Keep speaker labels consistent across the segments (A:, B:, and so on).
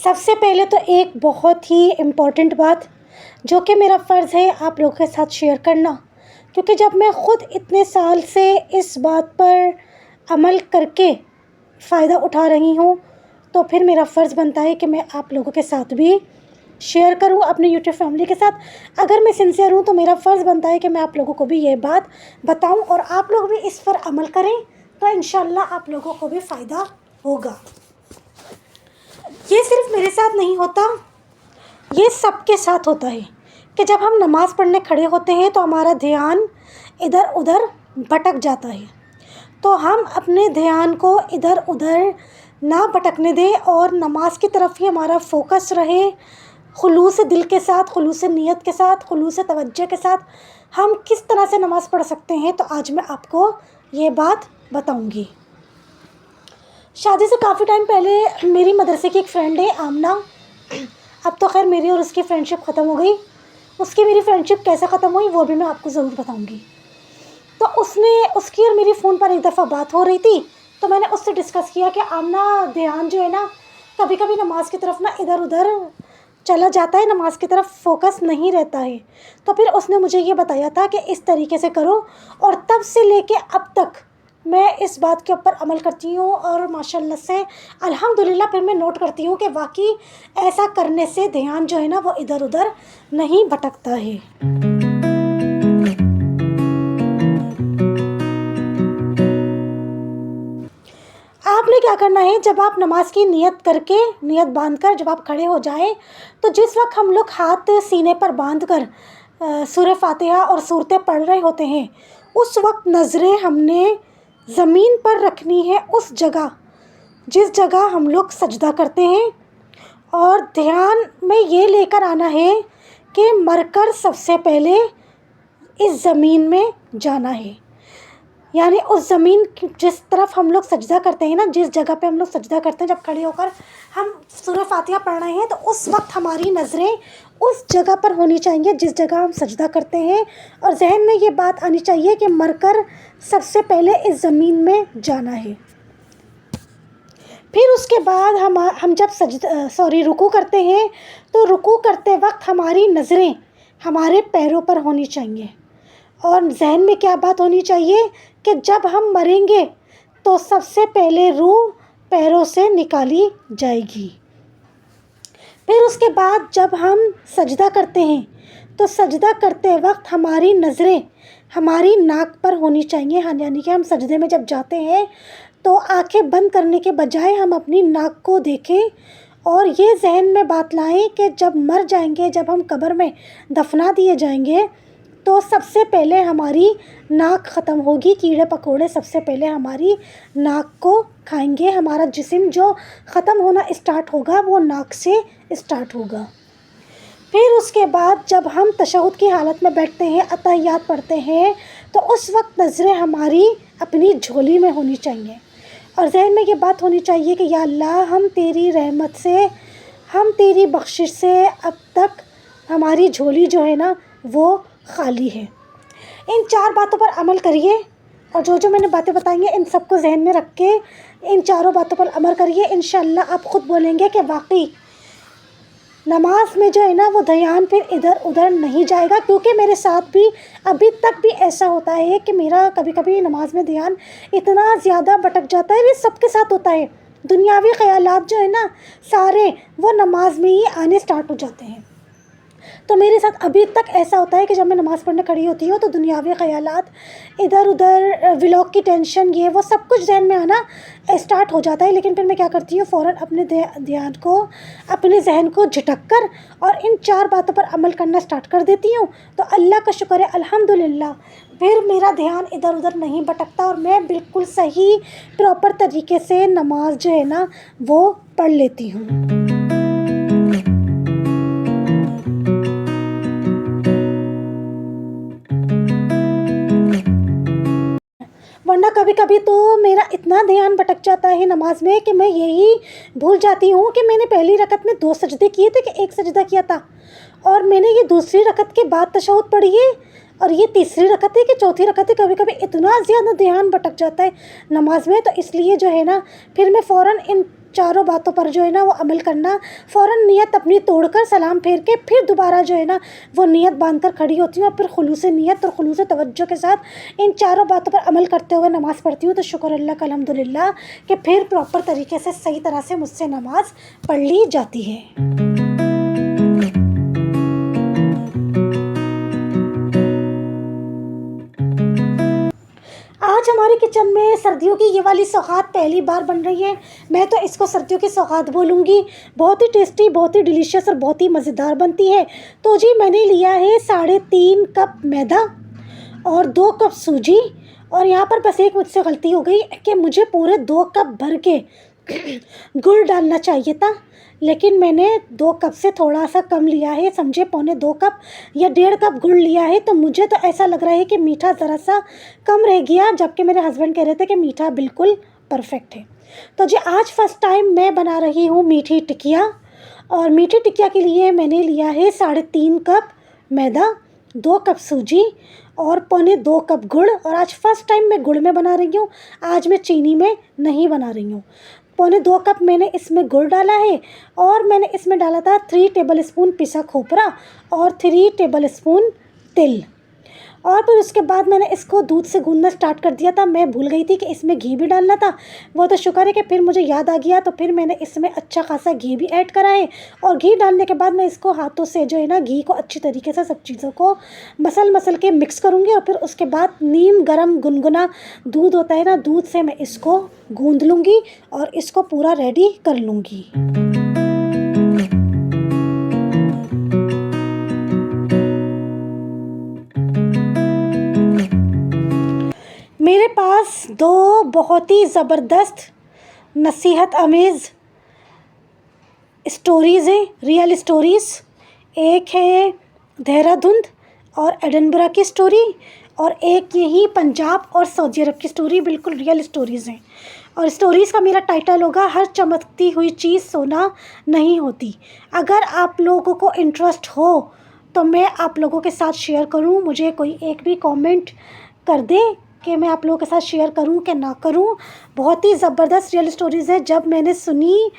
A: सबसे पहले तो एक बहुत ही इम्पॉर्टेंट बात जो कि मेरा फ़र्ज़ है आप लोगों के साथ शेयर करना, क्योंकि जब मैं ख़ुद इतने साल से इस बात पर अमल करके फ़ायदा उठा रही हूँ, तो फिर मेरा फ़र्ज़ बनता है कि मैं आप लोगों के साथ भी शेयर करूँ, अपने यूट्यूब फैमिली के साथ। अगर मैं सिंसियर हूँ तो मेरा फ़र्ज़ बनता है कि मैं आप लोगों को भी ये बात बताऊँ और आप लोग भी इस पर अमल करें, तो इंशाल्लाह आप लोगों को भी फ़ायदा होगा। ये सिर्फ़ मेरे साथ नहीं होता, ये सबके साथ होता है कि जब हम नमाज़ पढ़ने खड़े होते हैं तो हमारा ध्यान इधर उधर भटक जाता है। तो हम अपने ध्यान को इधर उधर ना भटकने दें और नमाज की तरफ ही हमारा फ़ोकस रहे। खुलूस दिल के साथ, खुलूस नीयत के साथ, खुलूस तवज्जो के साथ हम किस तरह से नमाज़ पढ़ सकते हैं, तो आज मैं आपको ये बात बताऊंगी। शादी से काफ़ी टाइम पहले मेरी मदरसे की एक फ्रेंड है आमना, अब तो खैर मेरी और उसकी फ्रेंडशिप ख़त्म हो गई। उसकी मेरी फ्रेंडशिप कैसे ख़त्म हुई वो भी मैं आपको ज़रूर बताऊंगी। तो उसकी और मेरी फ़ोन पर एक दफ़ा बात हो रही थी, तो मैंने उससे डिस्कस किया कि आमना, ध्यान जो है ना कभी कभी नमाज की तरफ ना इधर उधर चला जाता है, नमाज की तरफ फ़ोकस नहीं रहता है। तो फिर उसने मुझे ये बताया था कि इस तरीके से करो, और तब से लेके अब तक मैं इस बात के ऊपर अमल करती हूँ और माशाल्लाह से अल्हम्दुलिल्लाह फिर मैं नोट करती हूँ कि वाकई ऐसा करने से ध्यान जो है ना वो इधर उधर नहीं भटकता है। आपने क्या करना है, जब आप नमाज की नियत करके, नियत बांधकर जब आप खड़े हो जाएं, तो जिस वक्त हम लोग हाथ सीने पर बांधकर सूरह फातिहा और सूरतें पढ़ रहे होते हैं, उस वक्त नज़रें हमने ज़मीन पर रखनी है, उस जगह जिस जगह हम लोग सजदा करते हैं, और ध्यान में ये लेकर आना है कि मरकर सबसे पहले इस ज़मीन में जाना है। यानी उस ज़मीन जिस तरफ हम लोग सजदा करते हैं ना, जिस जगह पे हम लोग सजदा करते हैं, जब खड़े होकर हम सूरह फातिहा पढ़ रहे हैं, तो उस वक्त हमारी नज़रें उस जगह पर होनी चाहिए जिस जगह हम सजदा करते हैं, और जहन में ये बात आनी चाहिए कि मरकर सबसे पहले इस ज़मीन में जाना है। फिर उसके बाद हम जब रुकू करते हैं, तो रुकू करते वक्त हमारी नज़रें हमारे पैरों पर होनी चाहिए, और जहन में क्या बात होनी चाहिए कि जब हम मरेंगे तो सबसे पहले रूह पैरों से निकाली जाएगी। फिर उसके बाद जब हम सजदा करते हैं, तो सजदा करते वक्त हमारी नज़रें हमारी नाक पर होनी चाहिए। हाँ, यानी कि हम सजदे में जब जाते हैं तो आंखें बंद करने के बजाय हम अपनी नाक को देखें, और ये जहन में बात लाएं कि जब मर जाएंगे, जब हम कब्र में दफना दिए जाएंगे, तो सबसे पहले हमारी नाक ख़त्म होगी। कीड़े पकोड़े सबसे पहले हमारी नाक को खाएंगे। हमारा जिस्म जो ख़त्म होना स्टार्ट होगा वो नाक से स्टार्ट होगा। फिर उसके बाद जब हम तशहुद की हालत में बैठते हैं, अतहियात पढ़ते हैं, तो उस वक्त नज़रें हमारी अपनी झोली में होनी चाहिए, और जहन में ये बात होनी चाहिए कि या अल्लाह, हम तेरी रहमत से, हम तेरी बख्शिश से अब तक हमारी झोली जो है ना वो खाली है। इन 4 बातों पर अमल करिए, और जो मैंने बातें बताई हैं इन सबको जहन में रख के इन 4 बातों पर अमल करिए। इंशाल्लाह आप ख़ुद बोलेंगे कि वाकई नमाज में जो है ना वो ध्यान फिर इधर उधर नहीं जाएगा। क्योंकि मेरे साथ भी अभी तक भी ऐसा होता है कि मेरा कभी कभी नमाज में ध्यान इतना ज़्यादा भटक जाता है। ये सबके साथ होता है। दुनियावी ख़यालात जो है ना सारे वो नमाज में ही आने स्टार्ट हो जाते हैं। तो मेरे साथ अभी तक ऐसा होता है कि जब मैं नमाज़ पढ़ने खड़ी होती हूँ तो दुनियावी ख़यालात, इधर उधर व्लॉग की टेंशन, ये वो सब कुछ ज़हन में आना स्टार्ट हो जाता है। लेकिन फिर मैं क्या करती हूँ, फ़ौरन अपने ध्यान को, अपने जहन को झटक कर और इन 4 बातों पर अमल करना स्टार्ट कर देती हूँ। तो अल्लाह का शुक्र है, अल्हम्दुलिल्लाह, फिर मेरा ध्यान इधर उधर नहीं भटकता और मैं बिल्कुल सही प्रॉपर तरीके से नमाज जो है ना वो पढ़ लेती हूँ। वरना कभी कभी तो मेरा इतना ध्यान भटक जाता है नमाज में कि मैं यही भूल जाती हूँ कि मैंने पहली रकत में 2 सजदे किए थे कि 1 सजदा किया था, और मैंने ये दूसरी रकत के बाद तशहुद पढ़ी है, और ये तीसरी रकत है कि चौथी रकत है। कभी कभी इतना ज़्यादा ध्यान भटक जाता है नमाज में, तो इसलिए जो है ना फिर मैं फ़ौरन इन चारों बातों पर जो है ना वो अमल करना। फ़ौरन नियत अपनी तोड़कर सलाम फेर के फिर दोबारा जो है ना वो नियत बांध कर खड़ी होती हूँ और फिर खुलूस नियत और खुलूस तवज्जो के साथ इन चारों बातों पर अमल करते हुए नमाज़ पढ़ती हूँ। तो शुक्र अल्लाह का अल्हम्दुलिल्लाह कि फिर प्रॉपर तरीके से सही तरह से मुझसे नमाज़ पढ़ ली जाती है। आज हमारे किचन में सर्दियों की ये वाली सौगात पहली बार बन रही है। मैं तो इसको सर्दियों की सौगात बोलूँगी। बहुत ही टेस्टी, बहुत ही डिलीशियस और बहुत ही मज़ेदार बनती है। तो जी मैंने लिया है 3.5 कप मैदा और 2 कप सूजी। और यहाँ पर बस एक मुझसे गलती हो गई कि मुझे पूरे 2 कप भर के गुड़ डालना चाहिए था, लेकिन मैंने 2 कप से थोड़ा सा कम लिया है, समझे 2.25 कप या 1.5 कप गुड़ लिया है। तो मुझे तो ऐसा लग रहा है कि मीठा ज़रा सा कम रह गया, जबकि मेरे हस्बैंड कह रहे थे कि मीठा बिल्कुल परफेक्ट है। तो जी आज फर्स्ट टाइम मैं बना रही हूँ मीठी टिकिया। और मीठी टिकिया के लिए मैंने लिया है 3.5 कप मैदा, 2 कप सूजी और 2.25 कप गुड़। और आज फर्स्ट टाइम मैं गुड़ में बना रही हूँ, आज मैं चीनी में नहीं बना रही हूँ। 2.25 कप मैंने इसमें गुड़ डाला है और मैंने इसमें डाला था 3 टेबल स्पून पिसा खोपरा और 3 टेबल स्पून तिल। और फिर उसके बाद मैंने इसको दूध से गूंदना स्टार्ट कर दिया था। मैं भूल गई थी कि इसमें घी भी डालना था, वो तो शुक्र है कि फिर मुझे याद आ गया। तो फिर मैंने इसमें अच्छा खासा घी भी ऐड करा है। और घी डालने के बाद मैं इसको हाथों से जो है ना घी को अच्छी तरीके से सब चीज़ों को मसल के मिक्स करूँगी। और फिर उसके बाद नीम गरम गुनगुना दूध होता है ना, दूध से मैं इसको गूँध लूँगी और इसको पूरा रेडी कर लूँगी। मेरे पास 2 बहुत ही ज़बरदस्त नसीहत आमेज़ स्टोरीज़ हैं, रियल स्टोरीज़। एक है देहरादून और एडिनबरा की स्टोरी और एक यही पंजाब और सऊदी अरब की स्टोरी, बिल्कुल रियल स्टोरीज़ हैं। और स्टोरीज़ का मेरा टाइटल होगा हर चमकती हुई चीज़ सोना नहीं होती। अगर आप लोगों को इंटरेस्ट हो तो मैं आप लोगों के साथ शेयर करूं, मुझे कोई एक भी कमेंट कर दे कि मैं आप लोगों के साथ शेयर करूं कि ना करूं। बहुत ही ज़बरदस्त रियल स्टोरीज़ है। जब मैंने सुनी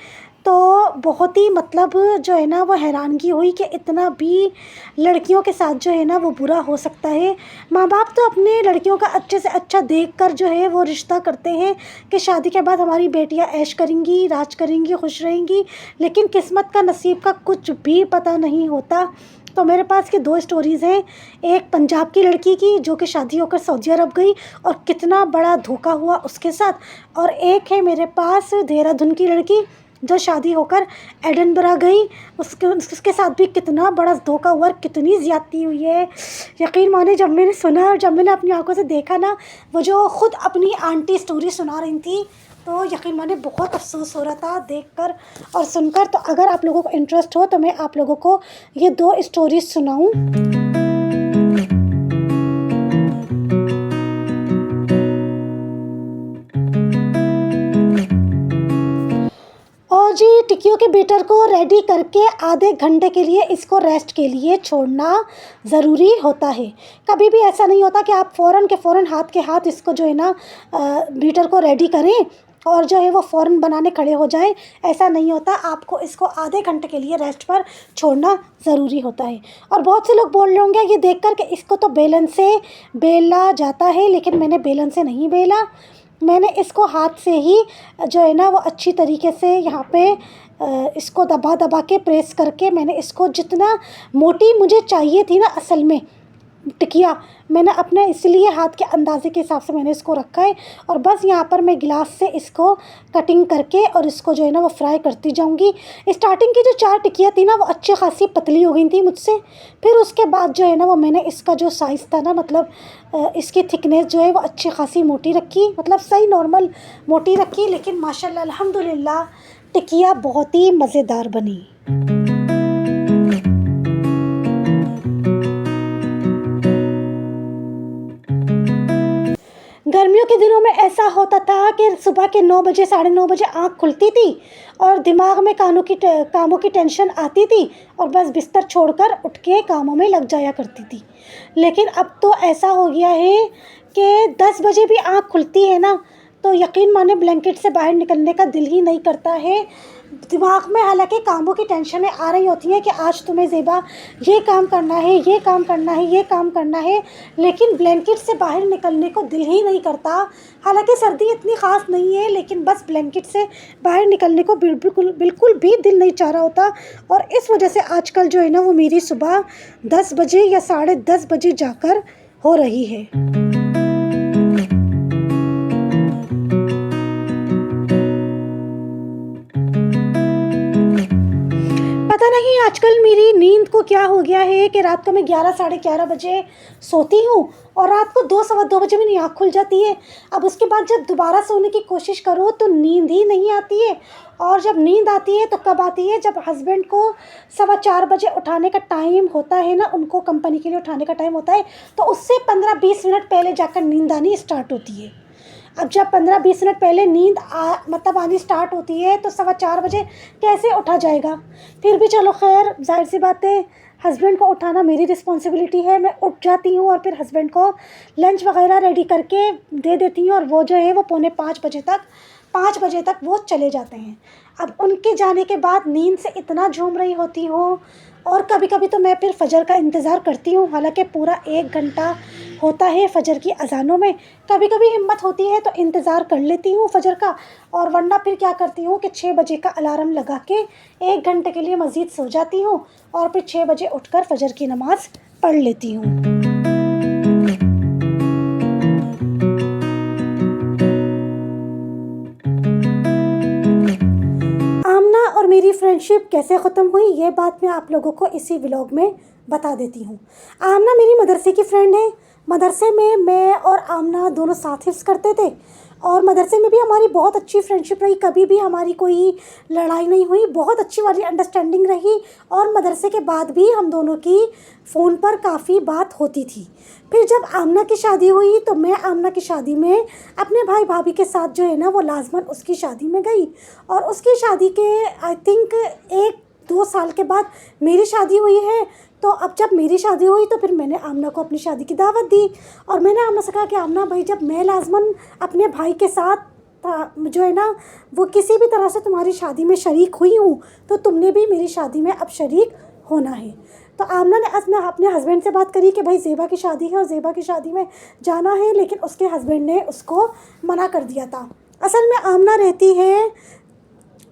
A: तो बहुत ही मतलब जो है ना वो हैरानगी हुई कि इतना भी लड़कियों के साथ जो है ना वो बुरा हो सकता है। माँ बाप तो अपने लड़कियों का अच्छे से अच्छा देखकर जो है वो रिश्ता करते हैं कि शादी के बाद हमारी बेटियां ऐश करेंगी, राज करेंगी, खुश रहेंगी, लेकिन किस्मत का, नसीब का कुछ भी पता नहीं होता। तो मेरे पास की 2 स्टोरीज़ हैं। एक पंजाब की लड़की की जो कि शादी होकर सऊदी अरब गई और कितना बड़ा धोखा हुआ उसके साथ, और एक है मेरे पास देहरादून की लड़की जो शादी होकर एडिनबरा गई, उसके साथ भी कितना बड़ा धोखा हुआ, कितनी ज़्यादती हुई है। यकीन माने जब मैंने सुना और जब मैंने अपनी आंखों से देखा ना, वो जो ख़ुद अपनी आंटी स्टोरी सुना रही थी, तो यकीन माने बहुत अफसोस हो रहा था देखकर और सुनकर। तो अगर आप लोगों को इंटरेस्ट हो तो मैं आप लोगों को ये 2 स्टोरीज सुनाऊं। और जी टिक्कियों के बैटर को रेडी करके आधे घंटे के लिए इसको रेस्ट के लिए छोड़ना ज़रूरी होता है। कभी भी ऐसा नहीं होता कि आप फ़ौरन के फ़ौरन हाथ के हाथ इसको जो है ना बैटर को रेडी करें और जो है वो फ़ौरन बनाने खड़े हो जाएं। ऐसा नहीं होता, आपको इसको आधे घंटे के लिए रेस्ट पर छोड़ना ज़रूरी होता है। और बहुत से लोग बोल रहे होंगे ये देखकर कि इसको तो बेलन से बेला जाता है, लेकिन मैंने बेलन से नहीं बेला, मैंने इसको हाथ से ही जो है ना वो अच्छी तरीके से यहाँ पे इसको दबा दबा के प्रेस करके मैंने इसको जितना मोटी मुझे चाहिए थी ना असल में टिकिया, मैंने अपने इसलिए हाथ के अंदाज़े के हिसाब से मैंने इसको रखा है। और बस यहाँ पर मैं गिलास से इसको कटिंग करके और इसको जो है ना वो फ्राई करती जाऊँगी। स्टार्टिंग की जो 4 टिकिया थी ना वो अच्छी खासी पतली हो गई थी मुझसे। फिर उसके बाद जो है ना वो मैंने इसका जो साइज़ था ना, मतलब इसकी थिकनेस जो है वो अच्छी खासी मोटी रखी, मतलब सही नॉर्मल मोटी रखी। लेकिन माशाल्लाह अल्हम्दुलिल्लाह टिकिया बहुत ही मज़ेदार बनी। गर्मियों के दिनों में ऐसा होता था कि सुबह के 9 बजे 9:30 बजे आँख खुलती थी और दिमाग में कामों की टेंशन आती थी और बस बिस्तर छोड़कर उठ के कामों में लग जाया करती थी। लेकिन अब तो ऐसा हो गया है कि 10 बजे भी आँख खुलती है ना तो यकीन माने ब्लैंकेट से बाहर निकलने का दिल ही नहीं करता है। दिमाग में हालांकि कामों की टेंशनें आ रही होती हैं कि आज तुम्हें ज़ेबा ये काम करना है, ये काम करना है, ये काम करना है, लेकिन ब्लैंकेट से बाहर निकलने को दिल ही नहीं करता। हालांकि सर्दी इतनी ख़ास नहीं है, लेकिन बस ब्लैंकेट से बाहर निकलने को बिल्कुल बिल्कुल भी दिल नहीं चाह रहा होता। और इस वजह से आजकल जो है ना वो मेरी सुबह 10 बजे या 10:30 बजे जाकर हो रही है। पता नहीं आजकल मेरी नींद को क्या हो गया है कि रात को मैं 11 साढ़े 11 बजे सोती हूँ और रात को 2 सवा 2 बजे मेरी आँख खुल जाती है। अब उसके बाद जब दोबारा सोने की कोशिश करो तो नींद ही नहीं आती है। और जब नींद आती है तो कब आती है, जब हस्बैंड को 4:15 बजे उठाने का टाइम होता है ना, उनको कंपनी के लिए उठाने का टाइम होता है, तो उससे 15-20 मिनट पहले जाकर नींद आनी स्टार्ट होती है। अब जब 15-20 मिनट पहले नींद आनी स्टार्ट होती है तो 4:15 बजे कैसे उठा जाएगा। फिर भी चलो खैर, जाहिर सी बात है हस्बैंड को उठाना मेरी रिस्पॉन्सिबिलिटी है। मैं उठ जाती हूँ और फिर हस्बैंड को लंच वगैरह रेडी करके दे देती हूँ और वो जो है वो 5 बजे तक वो चले जाते हैं। अब उनके जाने के बाद नींद से इतना झूम रही होती हूँ और कभी कभी तो मैं फिर फजर का इंतज़ार करती हूँ। हालांकि पूरा 1 घंटा होता है फजर की अजानों में। कभी कभी हिम्मत होती है तो इंतज़ार कर लेती हूँ फजर का, और वरना फिर क्या करती हूँ कि 6 बजे का अलार्म लगा के 1 घंटे के लिए मज़ीद सो जाती हूँ और फिर 6 बजे उठकर फजर की नमाज़ पढ़ लेती हूँ। आमना और मेरी फ्रेंडशिप कैसे ख़त्म हुई ये बात मैं आप लोगों को इसी व्लॉग में बता देती हूँ। आमना मेरी मदरसे की फ्रेंड है। मदरसे में मैं और आमना दोनों साथ हिफ्ज़ करते थे और मदरसे में भी हमारी बहुत अच्छी फ्रेंडशिप रही। कभी भी हमारी कोई लड़ाई नहीं हुई, बहुत अच्छी वाली अंडरस्टैंडिंग रही। और मदरसे के बाद भी हम दोनों की फ़ोन पर काफ़ी बात होती थी। फिर जब आमना की शादी हुई तो मैं आमना की शादी में अपने भाई भाभी के साथ जो है ना वो लाजमन उसकी शादी में गई। और उसकी शादी के आई थिंक 1-2 साल के बाद मेरी शादी हुई है। तो अब जब मेरी शादी हुई तो फिर मैंने आमना को अपनी शादी की दावत दी और मैंने आमना से कहा कि आमना भाई, जब मैं लाजमन अपने भाई के साथ जो है ना वो किसी भी तरह से तुम्हारी शादी में शरीक हुई हूँ, तो तुमने भी मेरी शादी में अब शरीक होना है। तो आमना ने अपने हस्बैंड से बात करी कि भाई ज़ेबा की शादी है और ज़ेबा की शादी में जाना है, लेकिन उसके हस्बैंड ने उसको मना कर दिया था। असल में आमना रहती है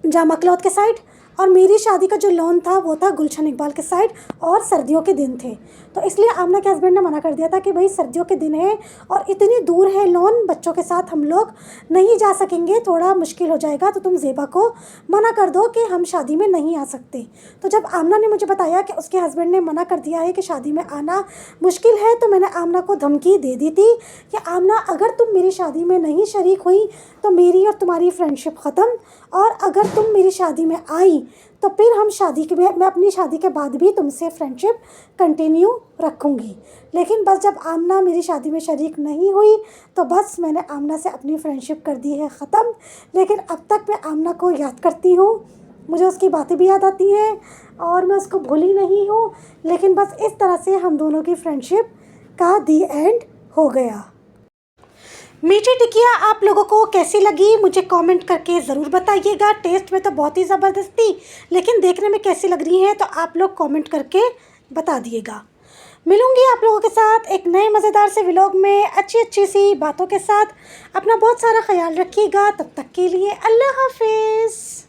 A: जामा क्लॉथ के साइड और मेरी शादी का जो लॉन था वो था गुलशन इकबाल के साइड और सर्दियों के दिन थे। तो इसलिए आमना के हस्बैंड ने मना कर दिया था कि भाई सर्दियों के दिन है और इतनी दूर है लॉन, बच्चों के साथ हम लोग नहीं जा सकेंगे, थोड़ा मुश्किल हो जाएगा, तो तुम ज़ेबा को मना कर दो कि हम शादी में नहीं आ सकते। तो जब आमना ने मुझे बताया कि उसके हस्बैंड ने मना कर दिया है कि शादी में आना मुश्किल है, तो मैंने आमना को धमकी दे दी थी कि आमना, अगर तुम मेरी शादी में नहीं शरीक हुई तो मेरी और तुम्हारी फ्रेंडशिप ख़त्म, और अगर तुम मेरी शादी में आई तो फिर हम मैं अपनी शादी के बाद भी तुमसे फ्रेंडशिप कंटिन्यू रखूँगी। लेकिन बस जब आमना मेरी शादी में शरीक नहीं हुई तो बस मैंने आमना से अपनी फ्रेंडशिप कर दी है ख़त्म। लेकिन अब तक मैं आमना को याद करती हूँ, मुझे उसकी बातें भी याद आती हैं और मैं उसको भूली नहीं हूँ। लेकिन बस इस तरह से हम दोनों की फ्रेंडशिप का दी एंड हो गया। मीठी टिकिया आप लोगों को कैसी लगी मुझे कमेंट करके ज़रूर बताइएगा। टेस्ट में तो बहुत ही ज़बरदस्त थी, लेकिन देखने में कैसी लग रही है तो आप लोग कमेंट करके बता दिएगा। मिलूंगी आप लोगों के साथ एक नए मज़ेदार से व्लॉग में अच्छी सी बातों के साथ। अपना बहुत सारा ख्याल रखिएगा। तब तक के लिए अल्लाह हाफिज़।